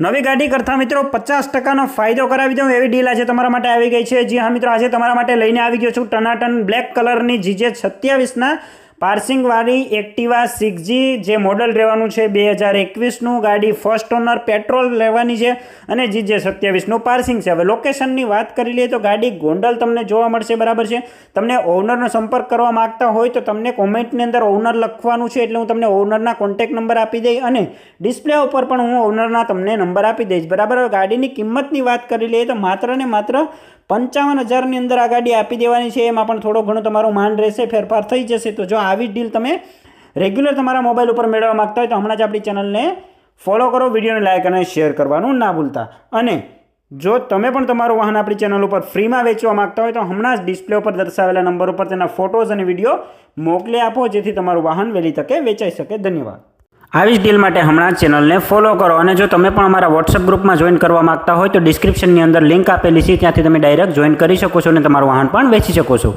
નવી ગાડી કરતાં મિત્રો 50% ફાયદો કરાવી દઉં એવી ડીલ આજે તમારા માટે આવી ગઈ છે। જી હા મિત્રો, આજે તમારા માટે લઈને આવી ગયો છું ટનાટન બ્લેક કલરની GJ27ના પાર્સિંગવાળી એક્ટિવા 6G જે મોડલ રહેવાનું છે 2021નું। ગાડી ફર્સ્ટ ઓનર પેટ્રોલ લેવાની છે અને GJ27નું પાર્સિંગ છે। હવે લોકેશનની વાત કરી લઈએ તો ગાડી ગોંડલ તમને જોવા મળશે, બરાબર છે। તમને ઓનરનો સંપર્ક કરવા માગતા હોય તો તમને કોમેન્ટની અંદર ઓનર લખવાનું છે, એટલે હું તમને ઓનરના કોન્ટેક્ટ નંબર આપી દઈશ અને ડિસ્પ્લે ઉપર પણ હું ઓનરના તમને નંબર આપી દઈશ, બરાબર। ગાડીની કિંમતની વાત કરી લઈએ તો માત્ર ને માત્ર 55,000ની અંદર આ ગાડી આપી દેવાની છે। એમાં પણ થોડો ઘણો તમારું માન રહેશે, ફેરફાર થઈ જશે। તો જો આવી ડીલ તમે રેગ્યુલર તમારા મોબાઈલ ઉપર મેળવવા માંગતા હોય તો હમણાં જ આપણી ચેનલને ફોલો કરો, વિડીયોને લાઇક અને શેર કરવાનું ના ભૂલતા। અને જો તમે પણ તમારું વાહન આપણી ચેનલ ઉપર ફ્રીમાં વેચવા માંગતા હોય તો હમણાં જ ડિસ્પ્લે ઉપર દર્શાવેલા નંબર ઉપર તેના ફોટોઝ અને વિડીયો મોકલી આપો, જેથી તમારું વાહન વહેલી તકે વેચાઈ શકે। ધન્યવાદ। આવી જ ડીલ માટે હમણાં જ ચેનલને ફોલો કરો અને જો તમે પણ અમારા વોટ્સઅપ ગ્રુપમાં જોઈન કરવા માંગતા હોય તો ડિસ્ક્રિપ્શનની અંદર લિંક આપેલી છે, ત્યાંથી તમે ડાયરેક્ટ જોઈન કરી શકો છો અને તમારું વાહન પણ વેચી શકો છો।